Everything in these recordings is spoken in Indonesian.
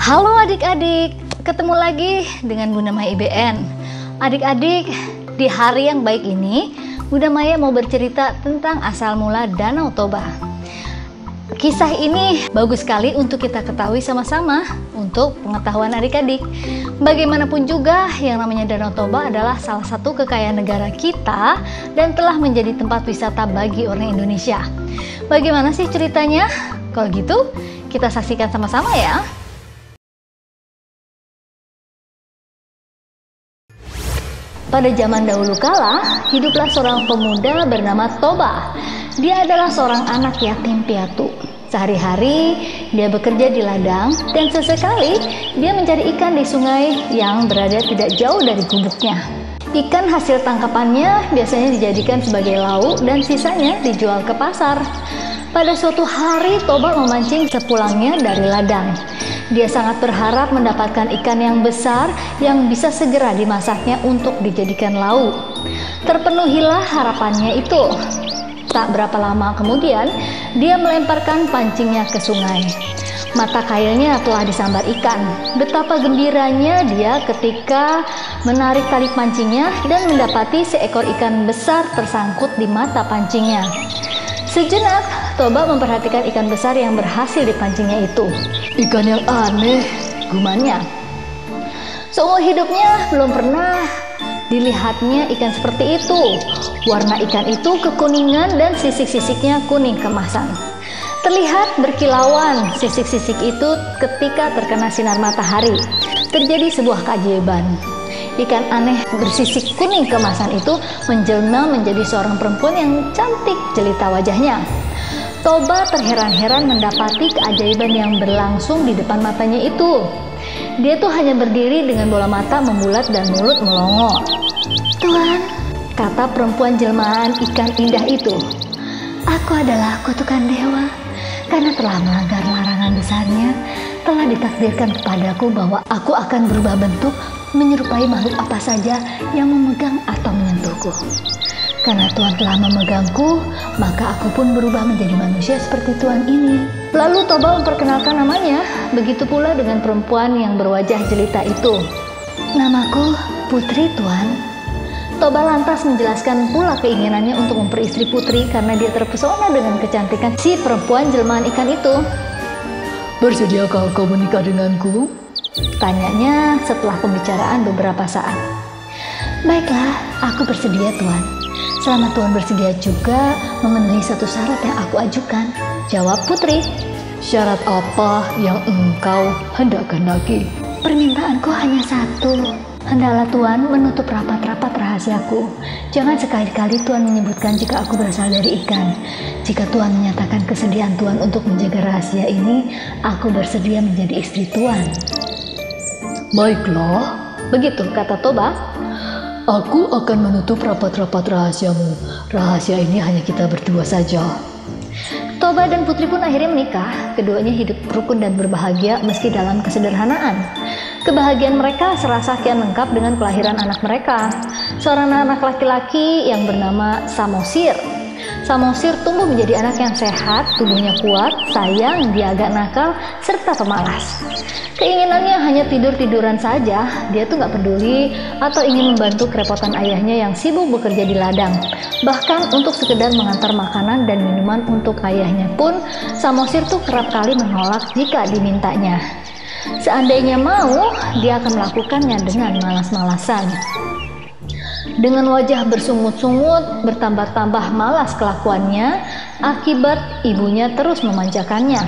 Halo adik-adik, ketemu lagi dengan Bunda Maya IBN. Adik-adik, di hari yang baik ini, Bunda Maya mau bercerita tentang asal mula Danau Toba. Kisah ini bagus sekali untuk kita ketahui sama-sama untuk pengetahuan adik-adik. Bagaimanapun juga, yang namanya Danau Toba adalah salah satu kekayaan negara kita dan telah menjadi tempat wisata bagi orang Indonesia. Bagaimana sih ceritanya? Kalau gitu, kita saksikan sama-sama ya. Pada zaman dahulu kala, hiduplah seorang pemuda bernama Toba. Dia adalah seorang anak yatim piatu. Sehari-hari dia bekerja di ladang dan sesekali dia mencari ikan di sungai yang berada tidak jauh dari gubuknya. Ikan hasil tangkapannya biasanya dijadikan sebagai lauk dan sisanya dijual ke pasar. Pada suatu hari Toba memancing sepulangnya dari ladang. Dia sangat berharap mendapatkan ikan yang besar yang bisa segera dimasaknya untuk dijadikan lauk. Terpenuhilah harapannya itu. Tak berapa lama kemudian, dia melemparkan pancingnya ke sungai. Mata kailnya telah disambar ikan. Betapa gembiranya dia ketika menarik tali pancingnya dan mendapati seekor ikan besar tersangkut di mata pancingnya. Sejenak, Toba memperhatikan ikan besar yang berhasil dipancingnya itu. Ikan yang aneh, gumannya. Seumur hidupnya belum pernah dilihatnya ikan seperti itu. Warna ikan itu kekuningan dan sisik-sisiknya kuning kemasan. Terlihat berkilauan sisik-sisik itu ketika terkena sinar matahari. Terjadi sebuah keajaiban. Ikan aneh bersisik kuning kemasan itu menjelma menjadi seorang perempuan yang cantik jelita wajahnya. Toba terheran-heran mendapati keajaiban yang berlangsung di depan matanya itu. Dia tuh hanya berdiri dengan bola mata membulat dan mulut melongo. "Tuan," kata perempuan jelmaan ikan indah itu, "aku adalah kutukan dewa. Karena telah melanggar larangan besarnya, telah ditakdirkan kepadaku bahwa aku akan berubah bentuk menyerupai makhluk apa saja yang memegang atau menyentuhku. Karena Tuhan telah memegangku, maka aku pun berubah menjadi manusia seperti Tuhan ini." Lalu Toba memperkenalkan namanya, begitu pula dengan perempuan yang berwajah jelita itu. "Namaku Putri, Tuan." Toba lantas menjelaskan pula keinginannya untuk memperistri Putri karena dia terpesona dengan kecantikan si perempuan jelmaan ikan itu. "Bersediakah kau menikah denganku?" tanyanya setelah pembicaraan beberapa saat. "Baiklah, aku bersedia, Tuan. Selama Tuan bersedia juga memenuhi satu syarat yang aku ajukan," jawab Putri. "Syarat apa yang engkau hendak kehendaki?" "Permintaanku hanya satu. Hendaklah Tuan menutup rapat-rapat rahasiaku. Jangan sekali-kali Tuan menyebutkan jika aku berasal dari ikan. Jika Tuan menyatakan kesediaan Tuan untuk menjaga rahasia ini, aku bersedia menjadi istri Tuan." "Baiklah," begitu kata Toba. "Aku akan menutup rapat-rapat rahasiamu. Rahasia ini hanya kita berdua saja." Toba dan Putri pun akhirnya menikah. Keduanya hidup rukun dan berbahagia meski dalam kesederhanaan. Kebahagiaan mereka serasa kian lengkap dengan kelahiran anak mereka, seorang anak laki-laki yang bernama Samosir. Samosir tumbuh menjadi anak yang sehat, tubuhnya kuat, sayang, dia agak nakal, serta pemalas. Keinginannya hanya tidur-tiduran saja. Dia tuh gak peduli atau ingin membantu kerepotan ayahnya yang sibuk bekerja di ladang. Bahkan untuk sekedar mengantar makanan dan minuman untuk ayahnya pun, Samosir tuh kerap kali menolak jika dimintanya. Seandainya mau, dia akan melakukannya dengan malas-malasan. Dengan wajah bersungut-sungut, bertambah-tambah malas kelakuannya, akibat ibunya terus memanjakannya.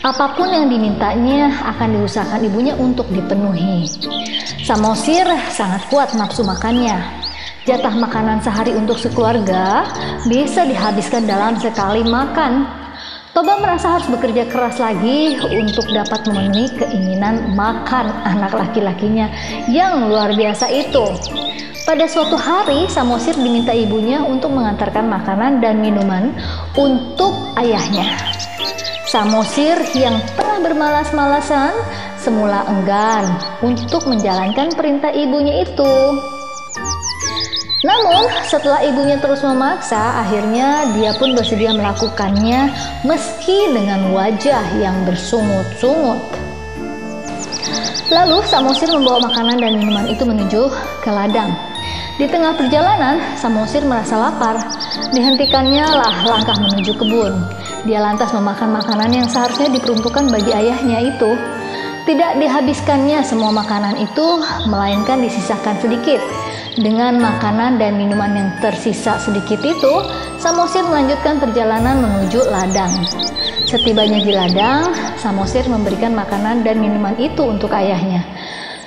Apapun yang dimintanya akan diusahakan ibunya untuk dipenuhi. Samosir sangat kuat nafsu makannya. Jatah makanan sehari untuk sekeluarga bisa dihabiskan dalam sekali makan. Toba merasa harus bekerja keras lagi untuk dapat memenuhi keinginan makan anak laki-lakinya yang luar biasa itu. Pada suatu hari, Samosir diminta ibunya untuk mengantarkan makanan dan minuman untuk ayahnya. Samosir yang pernah bermalas-malasan semula enggan untuk menjalankan perintah ibunya itu. Namun setelah ibunya terus memaksa, akhirnya dia pun bersedia melakukannya meski dengan wajah yang bersungut-sungut. Lalu Samosir membawa makanan dan minuman itu menuju ke ladang. Di tengah perjalanan, Samosir merasa lapar. Dihentikannya lah langkah menuju kebun. Dia lantas memakan makanan yang seharusnya diperuntukkan bagi ayahnya itu. Tidak dihabiskannya semua makanan itu, melainkan disisakan sedikit. Dengan makanan dan minuman yang tersisa sedikit itu, Samosir melanjutkan perjalanan menuju ladang. Setibanya di ladang, Samosir memberikan makanan dan minuman itu untuk ayahnya.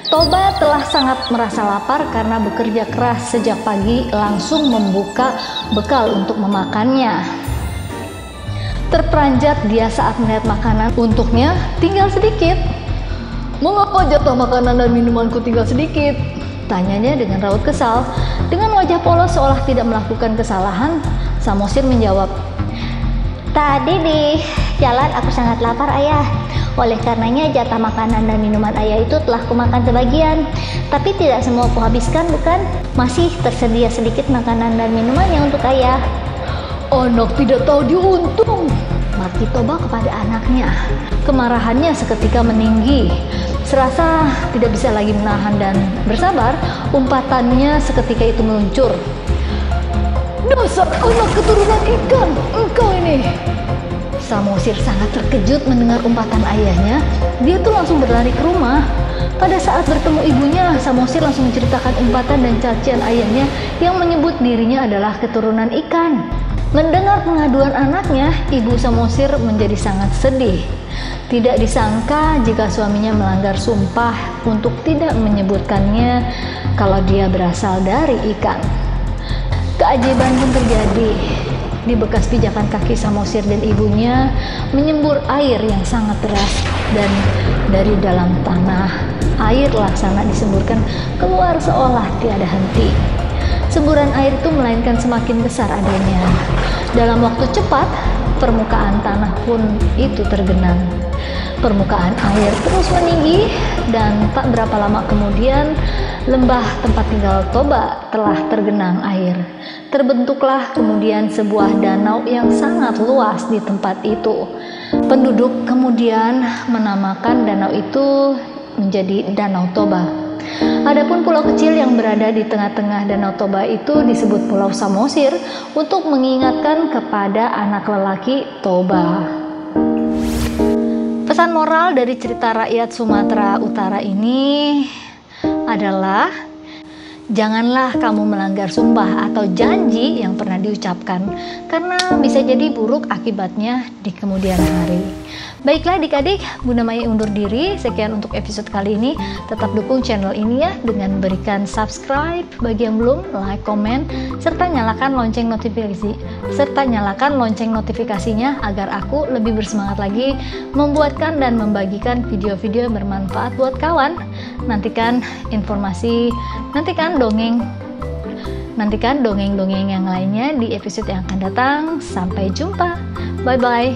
Toba telah sangat merasa lapar karena bekerja keras sejak pagi, langsung membuka bekal untuk memakannya. Terperanjat dia saat melihat makanan untuknya tinggal sedikit. "Mengapa jatah makanan dan minumanku tinggal sedikit?" tanyanya dengan raut kesal. Dengan wajah polos seolah tidak melakukan kesalahan, Samosir menjawab, "Tadi di jalan aku sangat lapar, ayah. Oleh karenanya jatah makanan dan minuman ayah itu telah kumakan sebagian. Tapi tidak semua kuhabiskan, bukan? Masih tersedia sedikit makanan dan minumannya untuk ayah." "Anak tidak tahu diuntung," maki Toba kepada anaknya. Kemarahannya seketika meninggi. Serasa tidak bisa lagi menahan dan bersabar, umpatannya seketika itu meluncur. "Dasar anak keturunan ikan, engkau ini!" Samosir sangat terkejut mendengar umpatan ayahnya. Dia tuh langsung berlari ke rumah. Pada saat bertemu ibunya, Samosir langsung menceritakan umpatan dan cacian ayahnya yang menyebut dirinya adalah keturunan ikan. Mendengar pengaduan anaknya, ibu Samosir menjadi sangat sedih. Tidak disangka jika suaminya melanggar sumpah untuk tidak menyebutkannya kalau dia berasal dari ikan. Keajaiban pun terjadi. Di bekas pijakan kaki Samosir dan ibunya menyembur air yang sangat deras, dan dari dalam tanah air laksana disemburkan keluar seolah tiada henti. Semburan air itu melainkan semakin besar adanya. Dalam waktu cepat, permukaan tanah pun itu tergenang. Permukaan air terus meninggi, dan tak berapa lama kemudian lembah tempat tinggal Toba telah tergenang air. Terbentuklah kemudian sebuah danau yang sangat luas di tempat itu. Penduduk kemudian menamakan danau itu menjadi Danau Toba. Adapun pulau kecil yang berada di tengah-tengah Danau Toba itu disebut Pulau Samosir untuk mengingatkan kepada anak lelaki Toba. Pesan moral dari cerita rakyat Sumatera Utara ini adalah janganlah kamu melanggar sumpah atau janji yang pernah diucapkan, karena bisa jadi buruk akibatnya di kemudian hari. Baiklah adik-adik, Bunda Maya undur diri. Sekian untuk episode kali ini. Tetap dukung channel ini ya dengan berikan subscribe bagi yang belum, like, komen, serta nyalakan lonceng notifikasinya agar aku lebih bersemangat lagi membuatkan dan membagikan video-video yang bermanfaat buat kawan. Nantikan dongeng-dongeng yang lainnya di episode yang akan datang. Sampai jumpa. Bye-bye.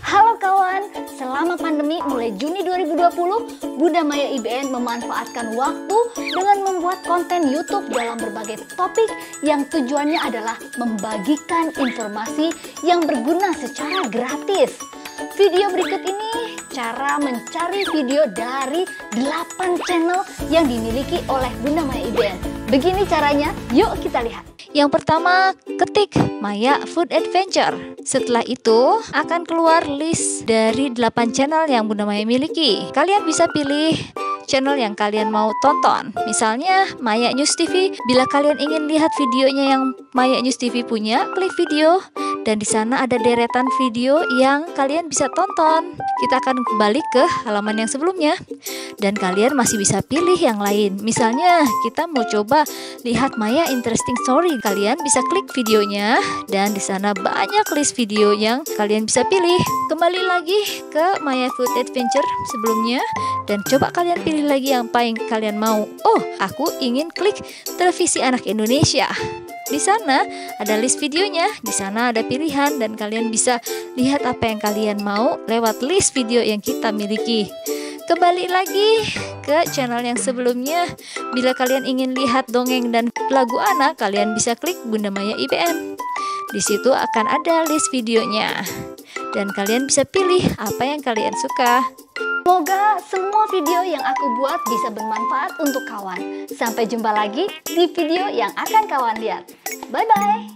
Halo kawan, selama pandemi mulai Juni 2020, Bunda Maya IBN memanfaatkan waktu dengan membuat konten YouTube dalam berbagai topik yang tujuannya adalah membagikan informasi yang berguna secara gratis. Video berikut ini cara mencari video dari 8 channel yang dimiliki oleh Bunda Maya IBN. Begini caranya, yuk kita lihat. Yang pertama, ketik Maya Food Adventure. Setelah itu akan keluar list dari 8 channel yang Bunda Maya miliki. Kalian bisa pilih channel yang kalian mau tonton. Misalnya Maya News TV. Bila kalian ingin lihat videonya yang Maya News TV punya, klik video dan di sana ada deretan video yang kalian bisa tonton. Kita akan kembali ke halaman yang sebelumnya dan kalian masih bisa pilih yang lain. Misalnya kita mau coba lihat Maya Interesting Story. Kalian bisa klik videonya dan di sana banyak list video yang kalian bisa pilih. Kembali lagi ke Maya Food Adventure sebelumnya dan coba kalian pilih lagi yang paling kalian mau. Oh, aku ingin klik Televisi Anak Indonesia. Di sana ada list videonya, di sana ada pilihan dan kalian bisa lihat apa yang kalian mau lewat list video yang kita miliki. Kembali lagi ke channel yang sebelumnya. Bila kalian ingin lihat dongeng dan lagu anak, kalian bisa klik Bunda Maya IBN. Di situ akan ada list videonya dan kalian bisa pilih apa yang kalian suka. Semoga semua video yang aku buat bisa bermanfaat untuk kawan. Sampai jumpa lagi di video yang akan kawan lihat. Bye-bye!